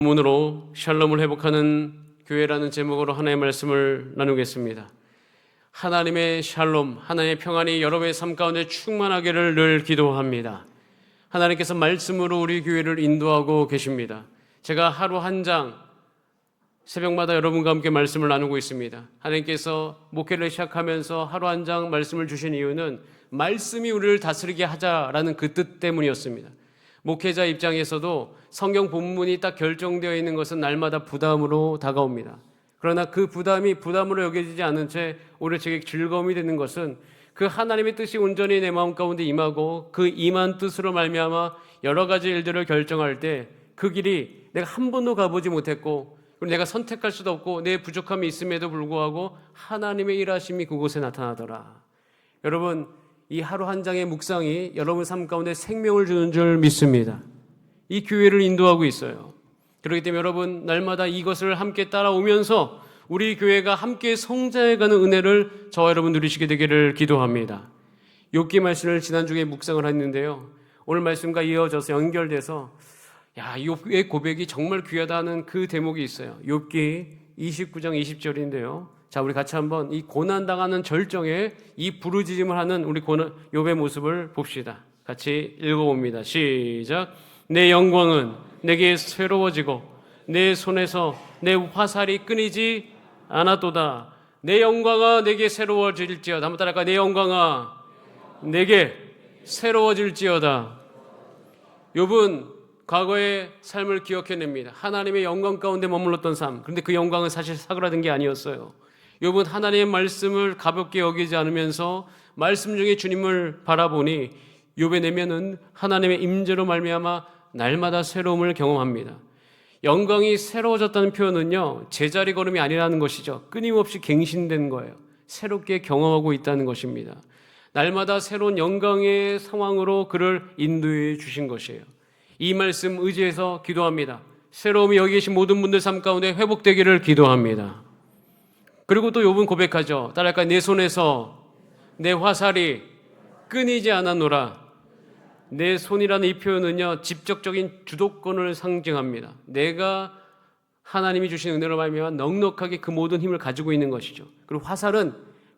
문으로 샬롬을 회복하는 교회라는 제목으로 하나님의 말씀을 나누겠습니다. 하나님의 샬롬, 하나님의 평안이 여러분의 삶 가운데 충만하기를 늘 기도합니다. 하나님께서 말씀으로 우리 교회를 인도하고 계십니다. 제가 하루 한 장 새벽마다 여러분과 함께 말씀을 나누고 있습니다. 하나님께서 목회를 시작하면서 하루 한 장 말씀을 주신 이유는 말씀이 우리를 다스리게 하자라는 그 뜻 때문이었습니다. 목회자 입장에서도 성경 본문이 딱 결정되어 있는 것은 날마다 부담으로 다가옵니다. 그러나 그 부담이 부담으로 여겨지지 않은 채 오히려 제게 즐거움이 되는 것은 그 하나님의 뜻이 온전히 내 마음 가운데 임하고 그 임한 뜻으로 말미암아 여러 가지 일들을 결정할 때 그 길이 내가 한 번도 가보지 못했고 그리고 내가 선택할 수도 없고 내 부족함이 있음에도 불구하고 하나님의 일하심이 그곳에 나타나더라. 여러분, 이 하루 한 장의 묵상이 여러분 삶 가운데 생명을 주는 줄 믿습니다. 이 교회를 인도하고 있어요. 그렇기 때문에 여러분 날마다 이것을 함께 따라오면서 우리 교회가 함께 성장해가는 은혜를 저와 여러분 누리시게 되기를 기도합니다. 욥기 말씀을 지난주에 묵상을 했는데요, 오늘 말씀과 이어져서 연결돼서 욥의 고백이 정말 귀하다는 그 대목이 있어요. 욥기 29장 20절인데요 자, 우리 같이 한번 이 고난당하는 절정에 이 부르짖음을 하는 우리 욥의 모습을 봅시다. 같이 읽어봅니다. 시작. 내 영광은 내게 새로워지고 내 손에서 내 화살이 끊이지 않았도다. 내 영광아 내게 새로워질지어다. 한번 따라할까요? 내 영광아 내게 새로워질지어다. 욥은 과거의 삶을 기억해냅니다. 하나님의 영광 가운데 머물렀던 삶. 그런데 그 영광은 사실 사그라든 게 아니었어요. 욥은 하나님의 말씀을 가볍게 여기지 않으면서 말씀 중에 주님을 바라보니 욥의 내면은 하나님의 임재로 말미암아 날마다 새로움을 경험합니다. 영광이 새로워졌다는 표현은요, 제자리 걸음이 아니라는 것이죠. 끊임없이 갱신된 거예요. 새롭게 경험하고 있다는 것입니다. 날마다 새로운 영광의 상황으로 그를 인도해 주신 것이에요. 이 말씀 의지해서 기도합니다. 새로움이 여기 계신 모든 분들 삶 가운데 회복되기를 기도합니다. 그리고 또 욥은 고백하죠. 따라할까요? 내 손에서 내 화살이 끊이지 않았노라. 내 손이라는 이 표현은요, 직접적인 주도권을 상징합니다. 내가 하나님이 주신 은혜로 말미암아 넉넉하게 그 모든 힘을 가지고 있는 것이죠. 그리고 화살은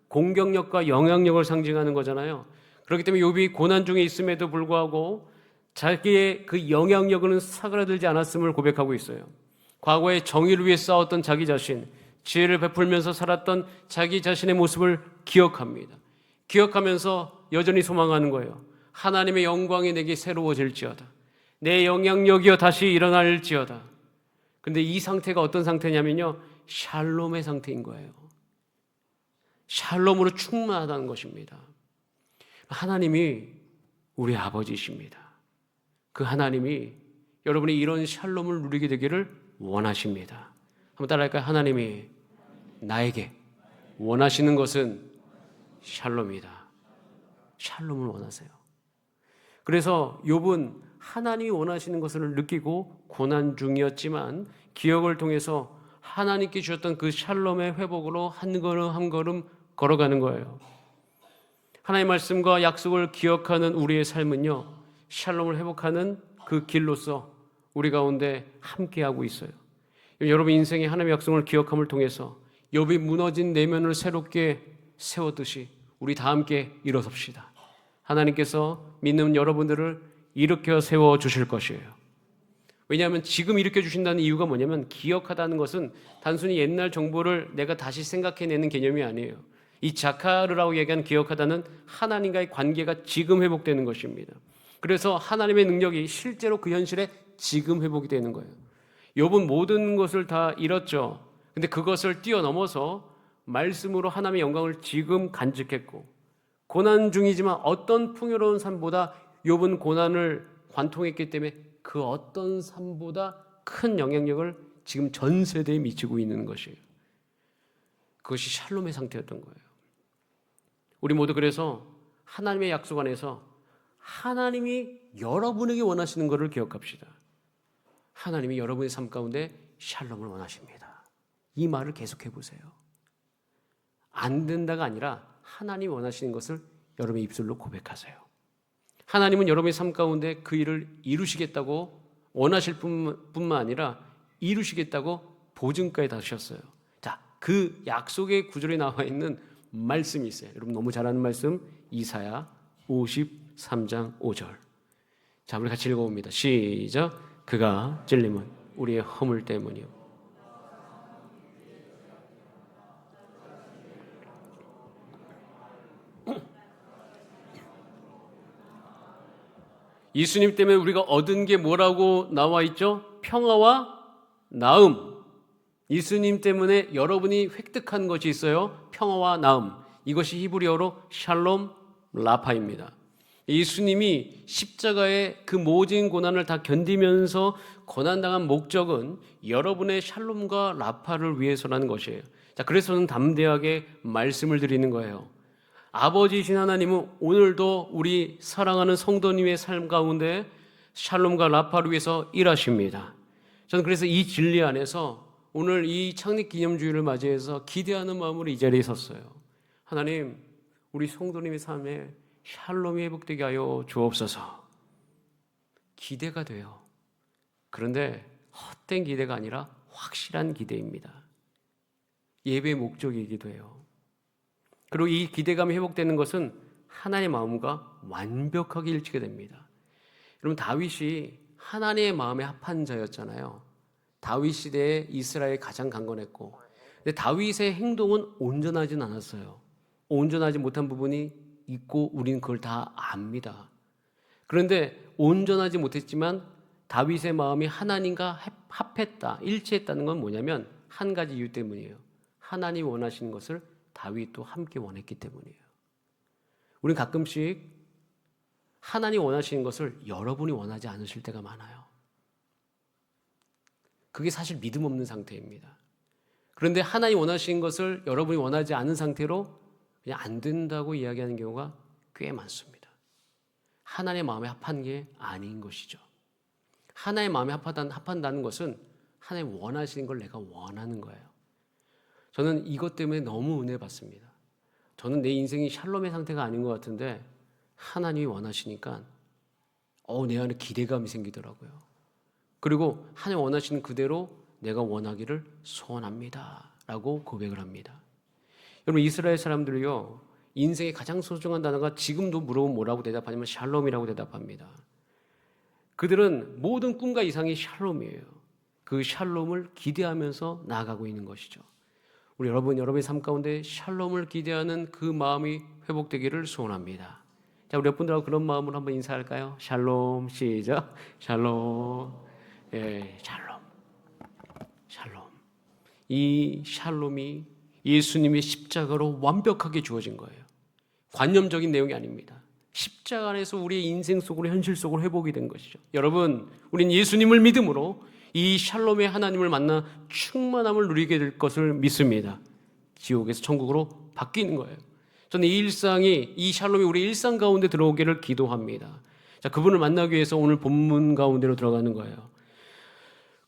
공격력과 영향력을 상징하는 거잖아요. 그렇기 때문에 욥이 고난 중에 있음에도 불구하고 자기의 그 영향력은 사그라들지 않았음을 고백하고 있어요. 과거에 정의를 위해 싸웠던 자기 자신, 지혜를 베풀면서 살았던 자기 자신의 모습을 기억합니다. 기억하면서 여전히 소망하는 거예요. 하나님의 영광이 내게 새로워질지어다. 내 영향력이여 다시 일어날지어다. 그런데 이 상태가 어떤 상태냐면요, 샬롬의 상태인 거예요. 샬롬으로 충만하다는 것입니다. 하나님이 우리 아버지이십니다. 그 하나님이 여러분이 이런 샬롬을 누리게 되기를 원하십니다. 한번 따라할까요? 하나님이 나에게 원하시는 것은 샬롬이다. 샬롬을 원하세요. 그래서 욥은 하나님이 원하시는 것을 느끼고 고난 중이었지만 기억을 통해서 하나님께 주셨던 그 샬롬의 회복으로 한 걸음 한 걸음 걸어가는 거예요. 하나님의 말씀과 약속을 기억하는 우리의 삶은요, 샬롬을 회복하는 그 길로서 우리 가운데 함께하고 있어요. 여러분 인생의 하나님의 약속을 기억함을 통해서 욥이 무너진 내면을 새롭게 세웠듯이 우리 다 함께 일어섭시다. 하나님께서 믿는 여러분들을 일으켜 세워 주실 것이에요. 왜냐하면 지금 일으켜 주신다는 이유가 뭐냐면, 기억하다는 것은 단순히 옛날 정보를 내가 다시 생각해내는 개념이 아니에요. 이 자카르라고 얘기하는 기억하다는 하나님과의 관계가 지금 회복되는 것입니다. 그래서 하나님의 능력이 실제로 그 현실에 지금 회복이 되는 거예요. 욥은 모든 것을 다 잃었죠. 근데 그것을 뛰어넘어서 말씀으로 하나님의 영광을 지금 간직했고, 고난 중이지만 어떤 풍요로운 삶보다 욥은 고난을 관통했기 때문에 그 어떤 삶보다 큰 영향력을 지금 전 세대에 미치고 있는 것이에요. 그것이 샬롬의 상태였던 거예요. 우리 모두 그래서 하나님의 약속 안에서 하나님이 여러분에게 원하시는 것을 기억합시다. 하나님이 여러분의 삶 가운데 샬롬을 원하십니다. 이 말을 계속해 보세요. 안 된다가 아니라 하나님이 원하시는 것을 여러분의 입술로 고백하세요. 하나님은 여러분의 삶 가운데 그 일을 이루시겠다고 원하실 뿐만 아니라 이루시겠다고 보증까지 다셨어요. 자, 그 약속의 구절에 나와 있는 말씀이 있어요. 여러분 너무 잘 아는 말씀, 이사야 53장 5절. 자, 우리 같이 읽어봅니다. 시작. 그가 찔림은 우리의 허물 때문이요. 예수님 때문에 우리가 얻은 게 뭐라고 나와 있죠? 평화와 나음. 예수님 때문에 여러분이 획득한 것이 있어요. 평화와 나음. 이것이 히브리어로 샬롬 라파입니다. 예수님이 십자가의 그 모진 고난을 다 견디면서 고난당한 목적은 여러분의 샬롬과 라파를 위해서라는 것이에요. 자, 그래서 저는 담대하게 말씀을 드리는 거예요. 아버지이신 하나님은 오늘도 우리 사랑하는 성도님의 삶 가운데 샬롬과 라파를 위해서 일하십니다. 저는 그래서 이 진리 안에서 오늘 이 창립기념주일을 맞이해서 기대하는 마음으로 이 자리에 섰어요. 하나님, 우리 성도님의 삶에 샬롬이 회복되게 하여 주옵소서. 기대가 돼요. 그런데 헛된 기대가 아니라 확실한 기대입니다. 예배의 목적이기도 해요. 그리고 이 기대감이 회복되는 것은 하나님의 마음과 완벽하게 일치게 됩니다. 여러분, 다윗이 하나님의 마음에 합한 자였잖아요. 다윗 시대에 이스라엘이 가장 강건했고, 근데 다윗의 행동은 온전하진 않았어요. 온전하지 못한 부분이 있고 우리는 그걸 다 압니다. 그런데 온전하지 못했지만 다윗의 마음이 하나님과 합했다, 일치했다는 건 뭐냐면 한 가지 이유 때문이에요. 하나님이 원하시는 것을 다윗도 함께 원했기 때문이에요. 우리는 가끔씩 하나님이 원하시는 것을 여러분이 원하지 않으실 때가 많아요. 그게 사실 믿음 없는 상태입니다. 그런데 하나님이 원하시는 것을 여러분이 원하지 않은 상태로 그냥 안 된다고 이야기하는 경우가 꽤 많습니다. 하나님의 마음에 합한 게 아닌 것이죠. 하나님의 마음에 합한다는 것은 하나님 원하시는 걸 내가 원하는 거예요. 저는 이것 때문에 너무 은혜 받습니다. 저는 내 인생이 샬롬의 상태가 아닌 것 같은데 하나님이 원하시니까 내 안에 기대감이 생기더라고요. 그리고 하나님 원하시는 그대로 내가 원하기를 소원합니다 라고 고백을 합니다. 여러분, 이스라엘 사람들이요, 인생의 가장 소중한 단어가 지금도 물어보면 뭐라고 대답하냐면 샬롬이라고 대답합니다. 그들은 모든 꿈과 이상이 샬롬이에요. 그 샬롬을 기대하면서 나아가고 있는 것이죠. 우리 여러분의 삶 가운데 샬롬을 기대하는 그 마음이 회복되기를 소원합니다. 자, 우리 여러분들하고 그런 마음으로 한번 인사할까요? 샬롬, 시작. 샬롬. 예, 샬롬. 샬롬. 이 샬롬이 예수님의 십자가로 완벽하게 주어진 거예요. 관념적인 내용이 아닙니다. 십자가 안에서 우리의 인생 속으로, 현실 속으로 회복이 된 것이죠. 여러분, 우린 예수님을 믿음으로 이 샬롬의 하나님을 만나 충만함을 누리게 될 것을 믿습니다. 지옥에서 천국으로 바뀌는 거예요. 저는 이 일상이, 이 샬롬이 우리 일상 가운데 들어오기를 기도합니다. 자, 그분을 만나기 위해서 오늘 본문 가운데로 들어가는 거예요.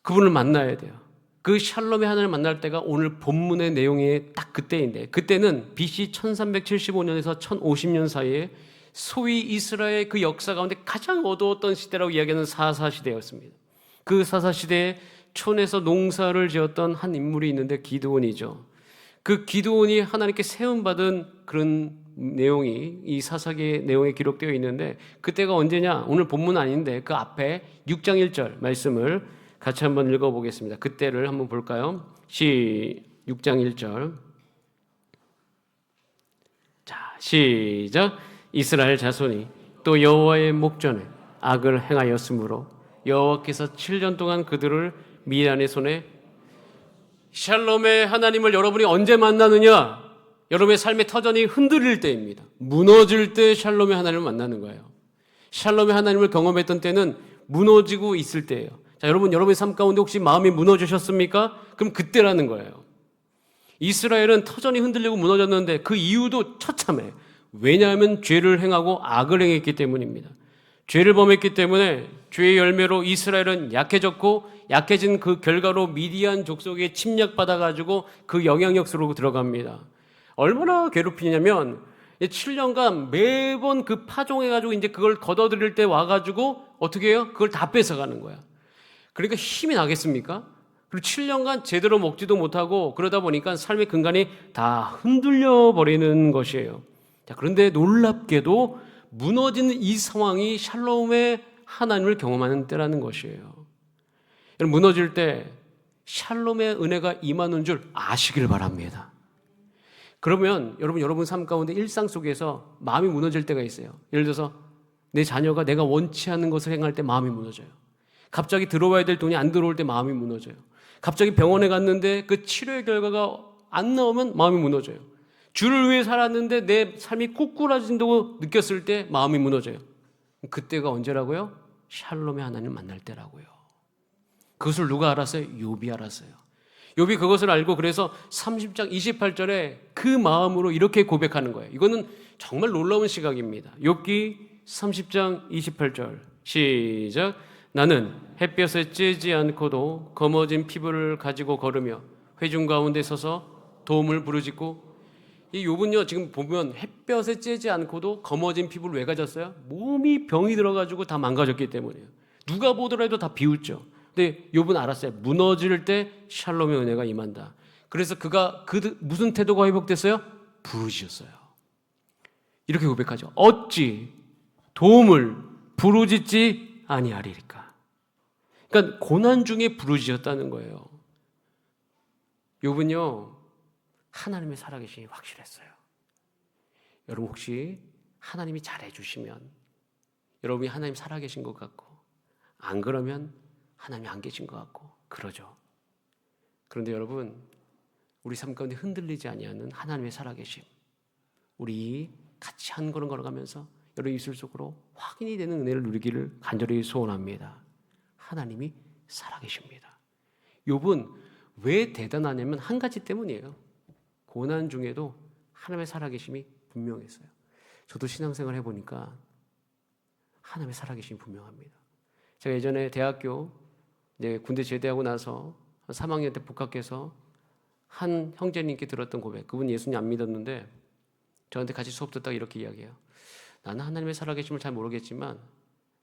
그분을 만나야 돼요. 그 샬롬의 하나님을 만날 때가 오늘 본문의 내용의 딱 그때인데, 그때는 BC 1375년에서 1050년 사이에 소위 이스라엘 그 역사 가운데 가장 어두웠던 시대라고 이야기하는 사사시대였습니다. 그 사사시대에 촌에서 농사를 지었던 한 인물이 있는데 기드온이죠. 그 기드온이 하나님께 세움받은 그런 내용이 이 사사기의 내용에 기록되어 있는데, 그때가 언제냐? 오늘 본문 아닌데 그 앞에 6장 1절 말씀을 같이 한번 읽어보겠습니다. 그때를 한번 볼까요? 6장 1절. 자, 시작. 이스라엘 자손이 또 여호와의 목전에 악을 행하였으므로 여호와께서 7년 동안 그들을 미디안의 손에. 샬롬의 하나님을 여러분이 언제 만나느냐? 여러분의 삶의 터전이 흔들릴 때입니다. 무너질 때 샬롬의 하나님을 만나는 거예요. 샬롬의 하나님을 경험했던 때는 무너지고 있을 때예요. 자, 여러분의 삶 가운데 혹시 마음이 무너지셨습니까? 그럼 그때라는 거예요. 이스라엘은 터전이 흔들리고 무너졌는데 그 이유도 처참해. 왜냐하면 죄를 행하고 악을 행했기 때문입니다. 죄를 범했기 때문에 죄의 열매로 이스라엘은 약해졌고, 약해진 그 결과로 미디안 족속에 침략받아가지고 그 영향력 속으로 들어갑니다. 얼마나 괴롭히냐면 7년간 매번 그 파종해가지고 이제 그걸 걷어들일 때 와가지고 어떻게 해요? 그걸 다 뺏어가는 거야. 그러니까 힘이 나겠습니까? 그리고 7년간 제대로 먹지도 못하고 그러다 보니까 삶의 근간이 다 흔들려 버리는 것이에요. 자, 그런데 놀랍게도 무너지는 이 상황이 샬롬의 하나님을 경험하는 때라는 것이에요. 여러분, 무너질 때 샬롬의 은혜가 임하는 줄 아시길 바랍니다. 그러면 여러분 삶 가운데 일상 속에서 마음이 무너질 때가 있어요. 예를 들어서 내 자녀가 내가 원치 않는 것을 행할 때 마음이 무너져요. 갑자기 들어와야 될 돈이 안 들어올 때 마음이 무너져요. 갑자기 병원에 갔는데 그 치료의 결과가 안 나오면 마음이 무너져요. 주를 위해 살았는데 내 삶이 꼬꾸라진다고 느꼈을 때 마음이 무너져요. 그때가 언제라고요? 샬롬의 하나님 만날 때라고요. 그것을 누가 알았어요? 욥이 알았어요. 욥이 그것을 알고 그래서 30장 28절에 그 마음으로 이렇게 고백하는 거예요. 이거는 정말 놀라운 시각입니다. 욥기 30장 28절 시작. 나는 햇볕에 쬐지 않고도 검어진 피부를 가지고 걸으며 회중 가운데 서서 도움을 부르짖고. 이 욥은요, 지금 보면 햇볕에 쬐지 않고도 검어진 피부를 왜 가졌어요? 몸이 병이 들어가지고 다 망가졌기 때문이에요. 누가 보더라도 다 비웃죠. 근데 욥은 알았어요. 무너질 때 샬롬의 은혜가 임한다. 그래서 그가 무슨 태도가 회복됐어요? 부르짖었어요. 이렇게 고백하죠. 어찌 도움을 부르짖지 아니하리까. 그러니까 고난 중에 부르짖었다는 거예요. 욥은요, 하나님의 살아계심이 확실했어요. 여러분 혹시 하나님이 잘해주시면 여러분이 하나님 살아계신 것 같고, 안 그러면 하나님이 안 계신 것 같고 그러죠. 그런데 여러분, 우리 삶 가운데 흔들리지 아니하는 하나님의 살아계심, 우리 같이 한 걸음 걸어가면서 여러분 입술 속으로 확인이 되는 은혜를 누리기를 간절히 소원합니다. 하나님이 살아계십니다. 욥은 왜 대단하냐면 한 가지 때문이에요. 고난 중에도 하나님의 살아계심이 분명했어요. 저도 신앙생활 해보니까 하나님의 살아계심이 분명합니다. 제가 예전에 대학교 군대 제대하고 나서 3학년 때 복학해서 한 형제님께 들었던 고백, 그분 예수님 안 믿었는데 저한테 같이 수업 듣다가 이렇게 이야기해요. 나는 하나님의 살아계심을 잘 모르겠지만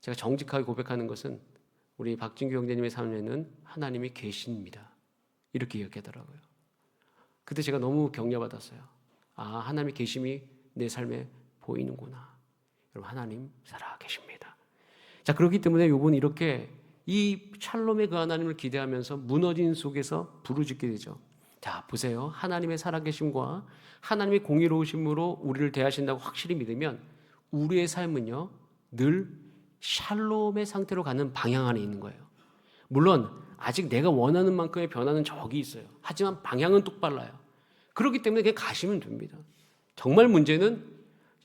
제가 정직하게 고백하는 것은 우리 박진규 형제님의 삶에는 하나님이 계십니다. 이렇게 이야기하더라고요. 그때 제가 너무 격려받았어요. 아, 하나님의 계심이 내 삶에 보이는구나. 여러분, 하나님 살아계십니다. 자, 그렇기 때문에 욥은 이렇게 이 샬롬의 그 하나님을 기대하면서 무너진 속에서 부르짖게 되죠. 자, 보세요. 하나님의 살아계심과 하나님의 공의로우심으로 우리를 대하신다고 확실히 믿으면 우리의 삶은요, 늘 샬롬의 상태로 가는 방향 안에 있는 거예요. 물론 아직 내가 원하는 만큼의 변화는 저기 있어요. 하지만 방향은 똑발라요. 그렇기 때문에 그냥 가시면 됩니다. 정말 문제는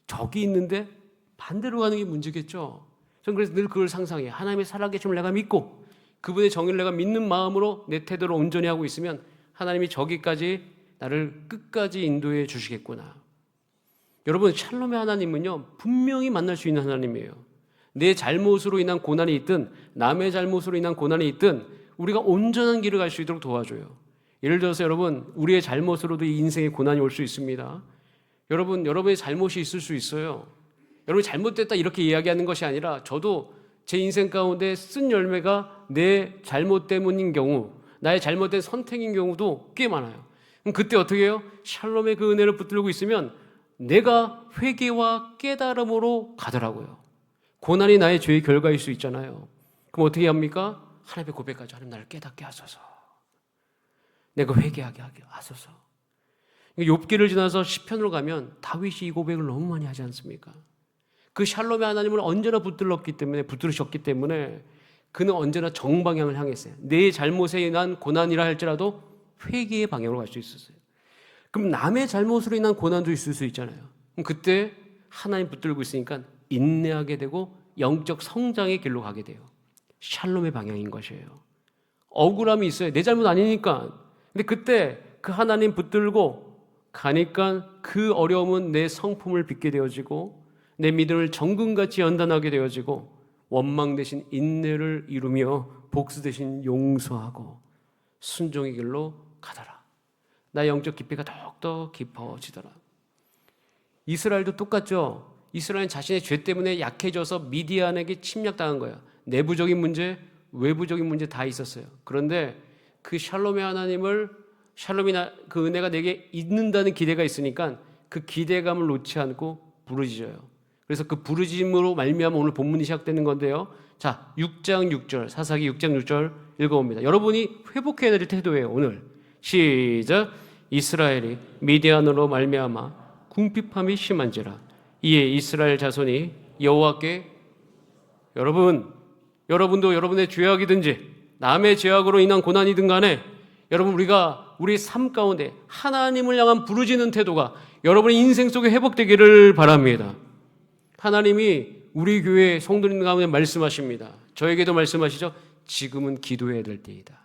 저기 있는데 반대로 가는 게 문제겠죠. 저는 그래서 늘 그걸 상상해요. 하나님의 살아계심을 내가 믿고 그분의 정의를 내가 믿는 마음으로 내 태도를 온전히 하고 있으면 하나님이 저기까지 나를 끝까지 인도해 주시겠구나. 여러분, 샬롬의 하나님은요, 분명히 만날 수 있는 하나님이에요. 내 잘못으로 인한 고난이 있든 남의 잘못으로 인한 고난이 있든 우리가 온전한 길을 갈 수 있도록 도와줘요. 예를 들어서 여러분, 우리의 잘못으로도 이 인생에 고난이 올 수 있습니다. 여러분의 잘못이 있을 수 있어요. 여러분이 잘못됐다 이렇게 이야기하는 것이 아니라 저도 제 인생 가운데 쓴 열매가 내 잘못 때문인 경우, 나의 잘못된 선택인 경우도 꽤 많아요. 그럼 그때 어떻게 해요? 샬롬의 그 은혜를 붙들고 있으면 내가 회개와 깨달음으로 가더라고요. 고난이 나의 죄의 결과일 수 있잖아요. 그럼 어떻게 합니까? 하나님의 고백하죠. 하나님 나를 깨닫게 하소서. 내가 회개하게 하소서. 욥기를 지나서 시편으로 가면 다윗이 이 고백을 너무 많이 하지 않습니까? 그 샬롬의 하나님을 언제나 붙들으셨기 때문에 그는 언제나 정방향을 향했어요. 내 잘못에 인한 고난이라 할지라도 회개의 방향으로 갈 수 있었어요. 그럼 남의 잘못으로 인한 고난도 있을 수 있잖아요. 그럼 그때 하나님 붙들고 있으니까 인내하게 되고 영적 성장의 길로 가게 돼요. 샬롬의 방향인 것이에요. 억울함이 있어요. 내 잘못 아니니까. 근데 그때 그 하나님 붙들고 가니까 그 어려움은 내 성품을 빚게 되어지고 내 믿음을 정금같이 연단하게 되어지고 원망 대신 인내를 이루며 복수 대신 용서하고 순종의 길로 가더라. 나의 영적 깊이가 더욱더 깊어지더라. 이스라엘도 똑같죠. 이스라엘은 자신의 죄 때문에 약해져서 미디안에게 침략당한 거예요. 내부적인 문제, 외부적인 문제 다 있었어요. 그런데 그 샬롬의 하나님을 그 은혜가 내게 있는다는 기대가 있으니까 그 기대감을 놓지 않고 부르짖어요. 그래서 그 부르짖음으로 말미암아 오늘 본문이 시작되는 건데요. 자, 6장 6절, 사사기 6장 6절 읽어봅니다. 여러분이 회복해야 될 태도예요. 오늘 시작. 이스라엘이 미디안으로 말미암아 궁핍함이 심한지라 이에 이스라엘 자손이 여호와께 여러분도 여러분의 죄악이든지 남의 죄악으로 인한 고난이든 간에 여러분 우리가 우리 삶 가운데 하나님을 향한 부르짖는 태도가 여러분의 인생 속에 회복되기를 바랍니다. 하나님이 우리 교회 성도님 가운데 말씀하십니다. 저에게도 말씀하시죠. 지금은 기도해야 될 때이다.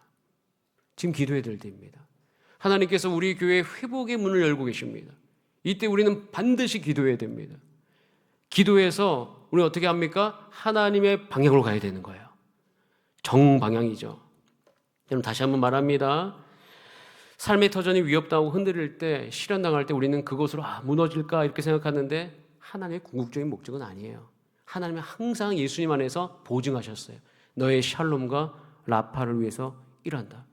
지금 기도해야 될 때입니다. 하나님께서 우리 교회 회복의 문을 열고 계십니다. 이때 우리는 반드시 기도해야 됩니다. 기도해서 우리는 어떻게 합니까? 하나님의 방향으로 가야 되는 거예요. 정방향이죠. 여러분 다시 한번 말합니다. 삶의 터전이 위협당하고 흔들릴 때, 실현당할 때 우리는 그것으로 무너질까 이렇게 생각하는데 하나님의 궁극적인 목적은 아니에요. 하나님은 항상 예수님 안에서 보증하셨어요. 너의 샬롬과 라파를 위해서 일한다.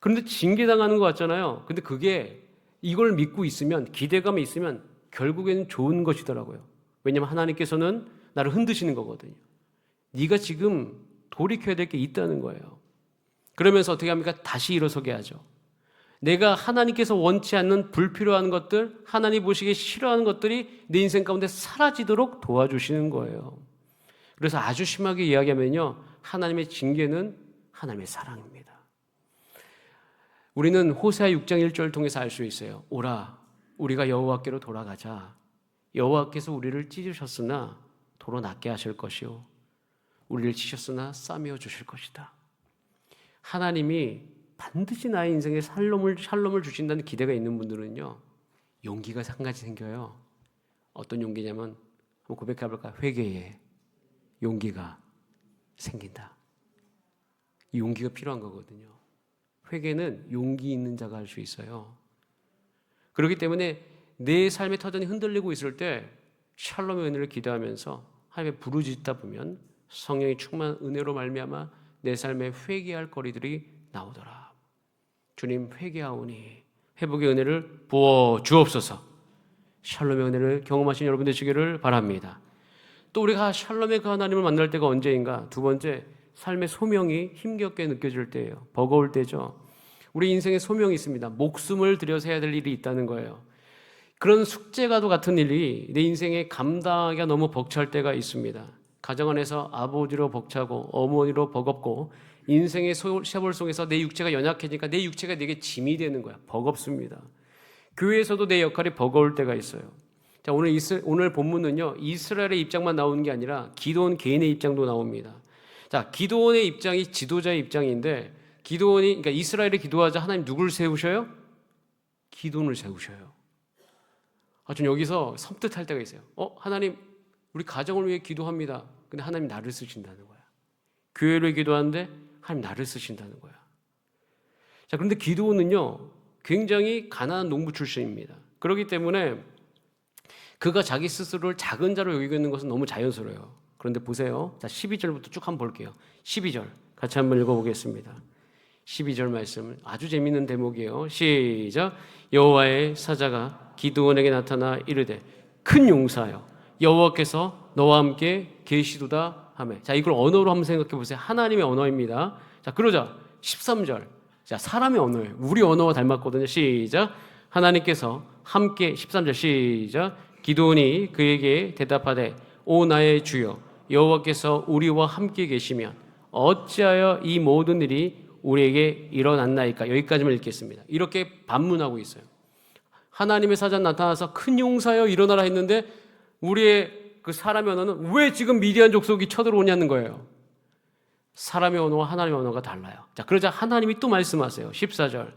그런데 징계당하는 것 같잖아요. 근데 그게 이걸 믿고 있으면, 기대감이 있으면 결국에는 좋은 것이더라고요. 왜냐하면 하나님께서는 나를 흔드시는 거거든요. 네가 지금 돌이켜야 될 게 있다는 거예요. 그러면서 어떻게 합니까? 다시 일어서게 하죠. 내가 하나님께서 원치 않는 불필요한 것들, 하나님 보시기에 싫어하는 것들이 내 인생 가운데 사라지도록 도와주시는 거예요. 그래서 아주 심하게 이야기하면요, 하나님의 징계는 하나님의 사랑입니다. 우리는 호세아 6장 1절을 통해서 알 수 있어요. 오라, 우리가 여호와께로 돌아가자. 여호와께서 우리를 찢으셨으나 도로 낫게 하실 것이요 우리를 치셨으나 싸매어 주실 것이다. 하나님이 반드시 나의 인생에 샬롬을 주신다는 기대가 있는 분들은요, 용기가 한 가지 생겨요. 어떤 용기냐면 한번 고백해 볼까요? 회개에 용기가 생긴다. 이 용기가 필요한 거거든요. 회개는 용기 있는 자가 할 수 있어요. 그렇기 때문에 내 삶의 터전이 흔들리고 있을 때 샬롬의 은혜를 기도하면서 하나님의 부르짖다 보면 성령이 충만한 은혜로 말미암아 내 삶에 회개할 거리들이 나오더라. 주님 회개하오니 회복의 은혜를 부어 주옵소서. 샬롬의 은혜를 경험하신 여러분 되시기를 바랍니다. 또 우리가 샬롬의 그 하나님을 만날 때가 언제인가? 두 번째, 삶의 소명이 힘겹게 느껴질 때예요. 버거울 때죠. 우리 인생에 소명이 있습니다. 목숨을 들여서 해야 될 일이 있다는 거예요. 그런 숙제가도 같은 일이 내 인생에 감당하기가 너무 벅찰 때가 있습니다. 가정 안에서 아버지로 벅차고 어머니로 버겁고 인생의 세월 속에서 내 육체가 연약해지니까 내 육체가 내게 짐이 되는 거야. 버겁습니다. 교회에서도 내 역할이 버거울 때가 있어요. 자, 오늘 본문은요, 이스라엘의 입장만 나오는 게 아니라 기드온 개인의 입장도 나옵니다. 자, 기드온의 입장이 지도자의 입장인데, 그러니까 이스라엘이 기도하자 하나님 누굴 세우셔요? 기드온을 세우셔요. 전 여기서 섬뜩할 때가 있어요. 하나님, 우리 가정을 위해 기도합니다. 근데 하나님 나를 쓰신다는 거야. 교회를 기도하는데 하나님 나를 쓰신다는 거야. 자, 그런데 기드온은요, 굉장히 가난한 농부 출신입니다. 그렇기 때문에 그가 자기 스스로를 작은 자로 여기고 있는 것은 너무 자연스러워요. 그런데 보세요. 자, 12절부터 쭉 한번 볼게요. 12절 같이 한번 읽어보겠습니다. 12절 말씀 아주 재미있는 대목이에요. 시작. 여호와의 사자가 기드온에게 나타나 이르되 큰 용사여 여호와께서 너와 함께 계시도다 하매. 자, 이걸 언어로 한번 생각해 보세요. 하나님의 언어입니다. 자, 그러자 13절. 자, 사람의 언어예요. 우리 언어와 닮았거든요. 시작. 하나님께서 함께 13절 시작. 기드온이 그에게 대답하되 오 나의 주여 여호와께서 우리와 함께 계시면 어찌하여 이 모든 일이 우리에게 일어났나이까. 여기까지만 읽겠습니다. 이렇게 반문하고 있어요. 하나님의 사자 나타나서 큰 용사여 일어나라 했는데 우리의 그 사람의 언어는 왜 지금 미디안 족속이 쳐들어오냐는 거예요. 사람의 언어와 하나님의 언어가 달라요. 자, 그러자 하나님이 또 말씀하세요. 14절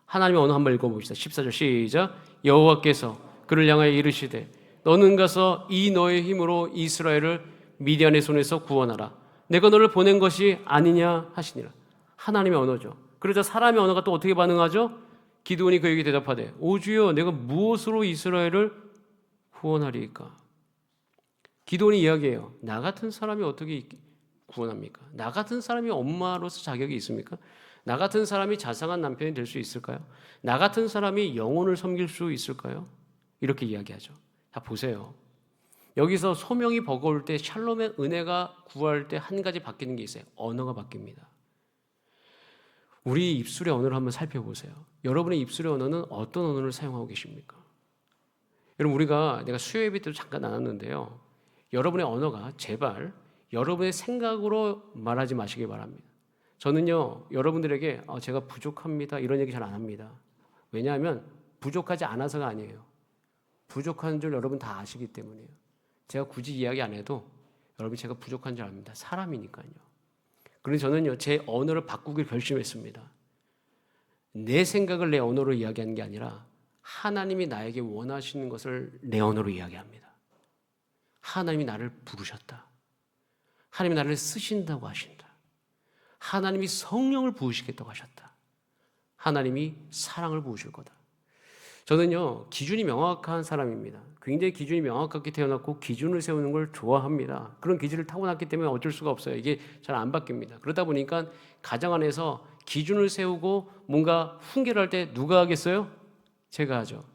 하나님의 언어 한번 읽어봅시다. 14절 시작. 여호와께서 그를 향하여 이르시되 너는 가서 이 너의 힘으로 이스라엘을 미디안의 손에서 구원하라. 내가 너를 보낸 것이 아니냐 하시니라. 하나님의 언어죠. 그러자 사람의 언어가 또 어떻게 반응하죠? 기드온이 그에게 대답하되 오 주여 내가 무엇으로 이스라엘을 구원하리이까. 기드온이 이야기해요. 나 같은 사람이 어떻게 구원합니까? 나 같은 사람이 엄마로서 자격이 있습니까? 나 같은 사람이 자상한 남편이 될 수 있을까요? 나 같은 사람이 영혼을 섬길 수 있을까요? 이렇게 이야기하죠. 자, 보세요. 여기서 소명이 버거울 때 샬롬의 은혜가 구할 때 한 가지 바뀌는 게 있어요. 언어가 바뀝니다. 우리 입술의 언어를 한번 살펴보세요. 여러분의 입술의 언어는 어떤 언어를 사용하고 계십니까? 여러분, 내가 수요 예배 때도 잠깐 나눴는데요. 여러분의 언어가 제발 여러분의 생각으로 말하지 마시기 바랍니다. 저는요, 여러분들에게 제가 부족합니다 이런 얘기 잘 안 합니다. 왜냐하면 부족하지 않아서가 아니에요. 부족한 줄 여러분 다 아시기 때문이에요. 제가 굳이 이야기 안 해도 여러분이 제가 부족한 줄 압니다. 사람이니까요. 그래서 저는요, 제 언어를 바꾸길 결심했습니다. 내 생각을 내 언어로 이야기하는 게 아니라 하나님이 나에게 원하시는 것을 내 언어로 이야기합니다. 하나님이 나를 부르셨다. 하나님이 나를 쓰신다고 하신다. 하나님이 성령을 부으시겠다고 하셨다. 하나님이 사랑을 부으실 거다. 저는요, 기준이 명확한 사람입니다. 굉장히 기준이 명확하게 태어났고 기준을 세우는 걸 좋아합니다. 그런 기준을 타고났기 때문에 어쩔 수가 없어요. 이게 잘 안 바뀝니다. 그러다 보니까 가정 안에서 기준을 세우고 뭔가 훈계를 할 때 누가 하겠어요? 제가 하죠.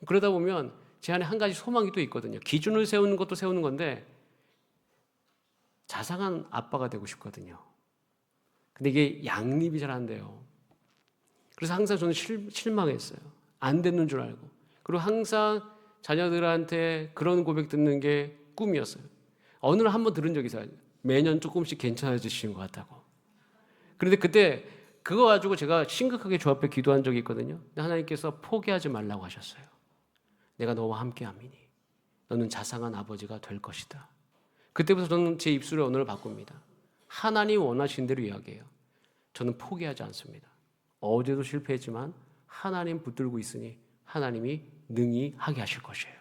그러다 보면 제 안에 한 가지 소망이 또 있거든요. 기준을 세우는 것도 세우는 건데 자상한 아빠가 되고 싶거든요. 근데 이게 양립이 잘 안 돼요. 그래서 항상 저는 실망했어요. 안 되는 줄 알고. 그리고 항상 자녀들한테 그런 고백 듣는 게 꿈이었어요. 어느 날 한번 들은 적이 있어요. 매년 조금씩 괜찮아지시는 것 같다고. 그런데 그때 그거 가지고 제가 심각하게 주 앞에 기도한 적이 있거든요. 근데 하나님께서 포기하지 말라고 하셨어요. 내가 너와 함께함이니 너는 자상한 아버지가 될 것이다. 그때부터 저는 제 입술의 언어를 바꿉니다. 하나님 원하신 대로 이야기해요. 저는 포기하지 않습니다. 어제도 실패했지만 하나님 붙들고 있으니 하나님이 능히 하게 하실 것이에요.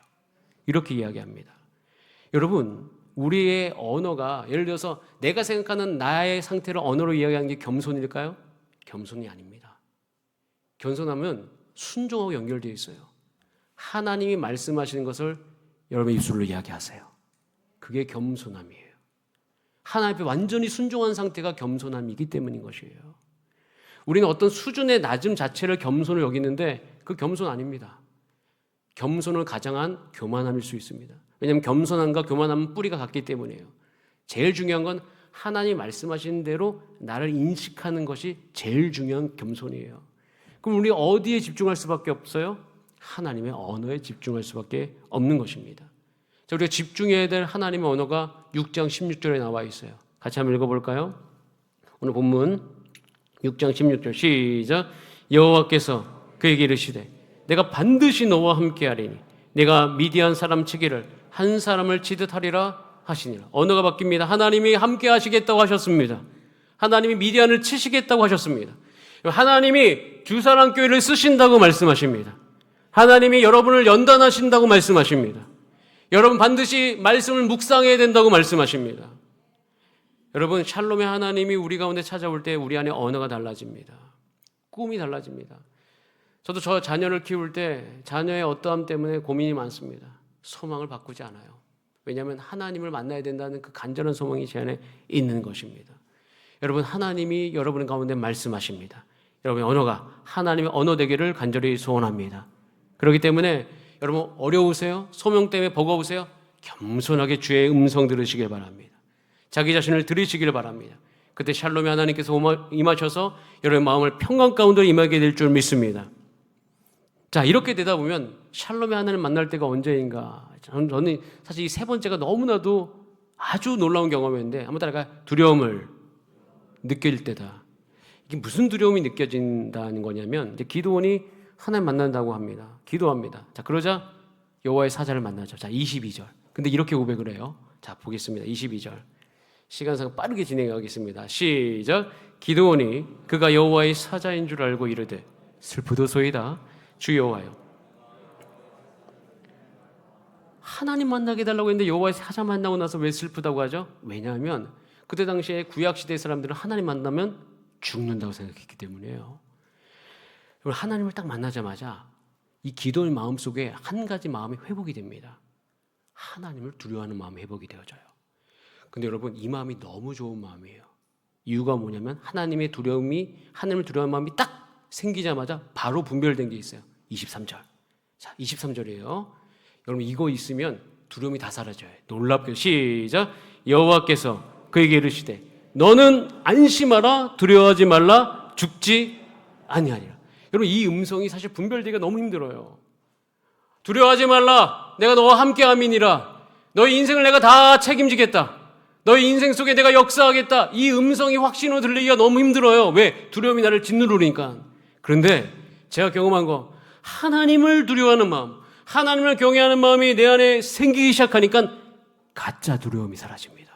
이렇게 이야기합니다. 여러분, 우리의 언어가 예를 들어서 내가 생각하는 나의 상태를 언어로 이야기하는 게 겸손일까요? 겸손이 아닙니다. 겸손하면 순종하고 연결되어 있어요. 하나님이 말씀하시는 것을 여러분의 입술로 이야기하세요. 그게 겸손함이에요. 하나님 앞에 완전히 순종한 상태가 겸손함이기 때문인 것이에요. 우리는 어떤 수준의 낮음 자체를 겸손을 여기는데 그 겸손 아닙니다. 겸손을 가장한 교만함일 수 있습니다. 왜냐하면 겸손함과 교만함은 뿌리가 같기 때문이에요. 제일 중요한 건 하나님 말씀하신 대로 나를 인식하는 것이 제일 중요한 겸손이에요. 그럼 우리 어디에 집중할 수밖에 없어요? 하나님의 언어에 집중할 수밖에 없는 것입니다. 자, 우리가 집중해야 될 하나님의 언어가 6장 16절에 나와 있어요. 같이 한번 읽어볼까요? 오늘 본문 6장 16절 시작. 여호와께서 그에게 이르시되 내가 반드시 너와 함께하리니 내가 미디안 사람 치기를 한 사람을 치듯 하리라 하시니라. 언어가 바뀝니다. 하나님이 함께 하시겠다고 하셨습니다. 하나님이 미디안을 치시겠다고 하셨습니다. 하나님이 두사람교회를 쓰신다고 말씀하십니다. 하나님이 여러분을 연단하신다고 말씀하십니다. 여러분 반드시 말씀을 묵상해야 된다고 말씀하십니다. 여러분, 샬롬의 하나님이 우리 가운데 찾아올 때 우리 안에 언어가 달라집니다. 꿈이 달라집니다. 저도 저 자녀를 키울 때 자녀의 어떠함 때문에 고민이 많습니다. 소망을 바꾸지 않아요. 왜냐하면 하나님을 만나야 된다는 그 간절한 소망이 제 안에 있는 것입니다. 여러분, 하나님이 여러분 가운데 말씀하십니다. 여러분의 언어가 하나님의 언어 되기를 간절히 소원합니다. 그렇기 때문에 여러분 어려우세요? 소명 때문에 버거우세요? 겸손하게 주의 음성 들으시길 바랍니다. 자기 자신을 들으시길 바랍니다. 그때 샬롬의 하나님께서 임하셔서 여러분의 마음을 평강 가운데 임하게 될 줄 믿습니다. 자, 이렇게 되다 보면 샬롬의 하나님 만날 때가 언제인가? 저는 사실 이 세 번째가 너무나도 아주 놀라운 경험이었는데 한번 따라가. 두려움을 느낄 때다. 이게 무슨 두려움이 느껴진다는 거냐면 이제 기도원이 하나님 만난다고 합니다. 기도합니다. 자, 그러자 여호와의 사자를 만나죠. 자, 22절. 근데 이렇게 고백을 해요. 자, 보겠습니다. 22절. 시간상 빠르게 진행하겠습니다. 시작. 기드온이 그가 여호와의 사자인 줄 알고 이르되 슬프도소이다. 주 여호와여, 하나님 만나게 해달라고 했는데 여호와의 사자 만나고 나서 왜 슬프다고 하죠? 왜냐하면 그때 당시에 구약시대 사람들은 하나님 만나면 죽는다고 생각했기 때문이에요. 하나님을 딱 만나자마자 이 기도의 마음속에 한 가지 마음이 회복이 됩니다. 하나님을 두려워하는 마음이 회복이 되어져요. 근데 여러분, 이 마음이 너무 좋은 마음이에요. 이유가 뭐냐면 하나님의 두려움이, 하나님을 두려워하는 마음이 딱 생기자마자 바로 분별된 게 있어요. 23절. 자, 23절이에요. 여러분 이거 있으면 두려움이 다 사라져요. 놀랍게 시작. 여호와께서 그에게 이르시되 너는 안심하라, 두려워하지 말라, 죽지 아니하리라. 여러분 이 음성이 사실 분별되기가 너무 힘들어요. 두려워하지 말라, 내가 너와 함께함이니라, 너의 인생을 내가 다 책임지겠다, 너의 인생 속에 내가 역사하겠다. 이 음성이 확신으로 들리기가 너무 힘들어요. 왜? 두려움이 나를 짓누르니까. 그런데 제가 경험한 거, 하나님을 두려워하는 마음, 하나님을 경외하는 마음이 내 안에 생기기 시작하니까 가짜 두려움이 사라집니다.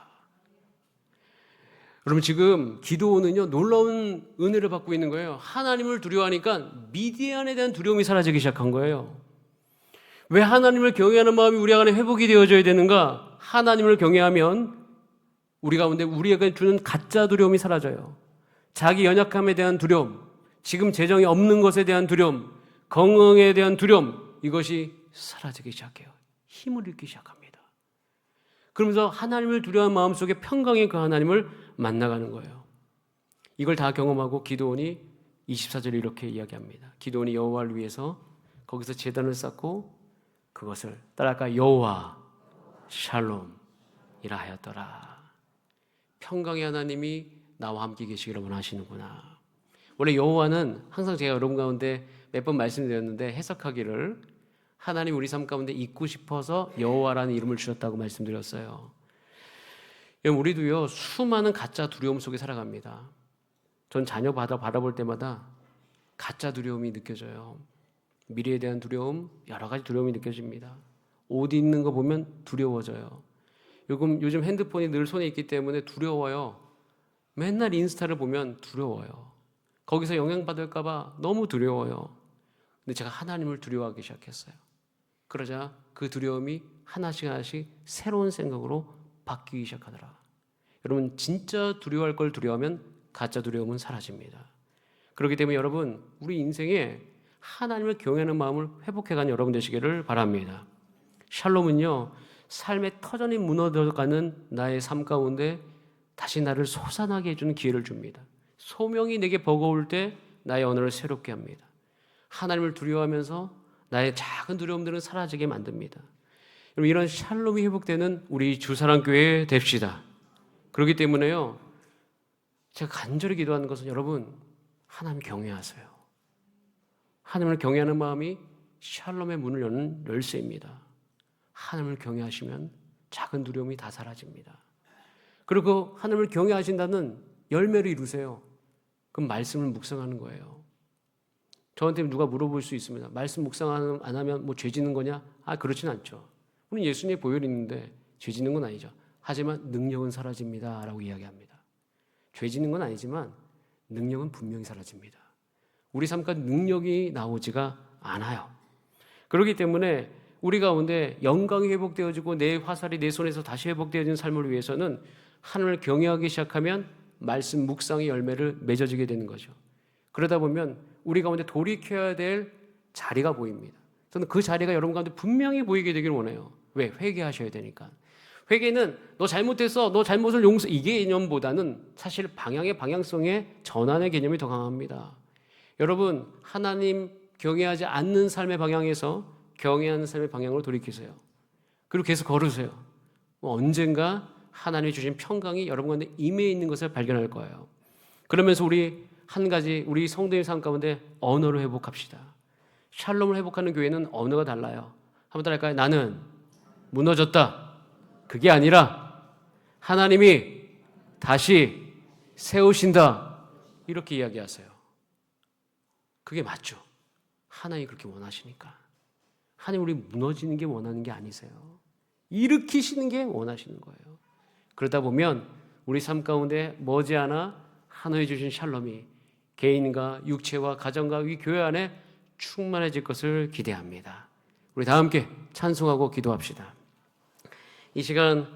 여러분 지금 기도원은요 놀라운 은혜를 받고 있는 거예요. 하나님을 두려워하니까 미디안에 대한 두려움이 사라지기 시작한 거예요. 왜 하나님을 경외하는 마음이 우리 안에 회복이 되어져야 되는가? 하나님을 경외하면 우리 가운데 우리에게 주는 가짜 두려움이 사라져요. 자기 연약함에 대한 두려움, 지금 재정이 없는 것에 대한 두려움, 건강에 대한 두려움, 이것이 사라지기 시작해요. 힘을 잃기 시작합니다. 그러면서 하나님을 두려워하는 마음속에 평강의 그 하나님을 만나가는 거예요. 이걸 다 경험하고 기드온이 24절에 이렇게 이야기합니다. 기드온이 여호와를 위해서 거기서 제단을 쌓고 그것을 따라가 여호와 샬롬이라 하였더라. 평강의 하나님이 나와 함께 계시기를 원하시는구나. 원래 여호와는 항상 제가 여러분 가운데 몇 번 말씀드렸는데 해석하기를 하나님 우리 삶 가운데 있고 싶어서 여호와라는 이름을 주셨다고 말씀드렸어요. 우리도요 수많은 가짜 두려움 속에 살아갑니다. 전 자녀 바라볼 때마다 가짜 두려움이 느껴져요. 미래에 대한 두려움, 여러 가지 두려움이 느껴집니다. 옷 입는 거 보면 두려워져요. 요즘 핸드폰이 늘 손에 있기 때문에 두려워요. 맨날 인스타를 보면 두려워요. 거기서 영향받을까 봐 너무 두려워요. 근데 제가 하나님을 두려워하기 시작했어요. 그러자 그 두려움이 하나씩 하나씩 새로운 생각으로 바뀌기 시작하더라. 여러분 진짜 두려워할 걸 두려워하면 가짜 두려움은 사라집니다. 그렇기 때문에 여러분 우리 인생에 하나님을 경외하는 마음을 회복해가는 여러분 되시기를 바랍니다. 샬롬은요 삶의 터전이 무너져가는 나의 삶 가운데 다시 나를 솟아나게 해주는 기회를 줍니다. 소명이 내게 버거울 때 나의 언어를 새롭게 합니다. 하나님을 두려워하면서 나의 작은 두려움들은 사라지게 만듭니다. 여러분 이런 샬롬이 회복되는 우리 주사랑교회 됩시다. 그렇기 때문에요 제가 간절히 기도하는 것은 여러분 하나님 경외하세요. 하나님을 경외하는 마음이 샬롬의 문을 여는 열쇠입니다. 하나님을 경외하시면 작은 두려움이 다 사라집니다. 그리고 하나님을 경외하신다는 열매를 이루세요. 그럼 말씀을 묵상하는 거예요. 저한테 누가 물어볼 수 있습니다. 말씀 묵상 안 하면 뭐 죄 짓는 거냐? 그렇진 않죠. 우리는 예수님의 보혈이 있는데 죄 짓는 건 아니죠. 하지만 능력은 사라집니다 라고 이야기합니다. 죄 짓는 건 아니지만 능력은 분명히 사라집니다. 우리 삶 가운데 능력이 나오지가 않아요. 그렇기 때문에 우리 가운데 영광이 회복되어지고 내 화살이 내 손에서 다시 회복되어지는 삶을 위해서는 하나님을 경외하기 시작하면 말씀 묵상의 열매를 맺어지게 되는 거죠. 그러다 보면 우리 가운데 돌이켜야 될 자리가 보입니다. 저는 그 자리가 여러분 가운데 분명히 보이게 되기를 원해요. 왜? 회개하셔야 되니까. 회개는 너 잘못했어, 너 잘못을 용서, 이 개념보다는 사실 방향성의 전환의 개념이 더 강합니다. 여러분 하나님 경외하지 않는 삶의 방향에서 경외하는 삶의 방향으로 돌이키세요. 그리고 계속 걸으세요. 언젠가 하나님이 주신 평강이 여러분 가운데 임해 있는 것을 발견할 거예요. 그러면서 우리 한 가지 우리 성도의 삶 가운데 언어를 회복합시다. 샬롬을 회복하는 교회는 언어가 달라요. 한번 따라할까요? 나는 무너졌다. 그게 아니라 하나님이 다시 세우신다. 이렇게 이야기하세요. 그게 맞죠. 하나님이 그렇게 원하시니까. 하나님 우리 무너지는 게 원하는 게 아니세요. 일으키시는 게 원하시는 거예요. 그러다 보면 우리 삶 가운데 머지않아 하나님이 주신 샬롬이 개인과 육체와 가정과 이 교회 안에 충만해질 것을 기대합니다. 우리 다 함께 찬송하고 기도합시다. 이 시간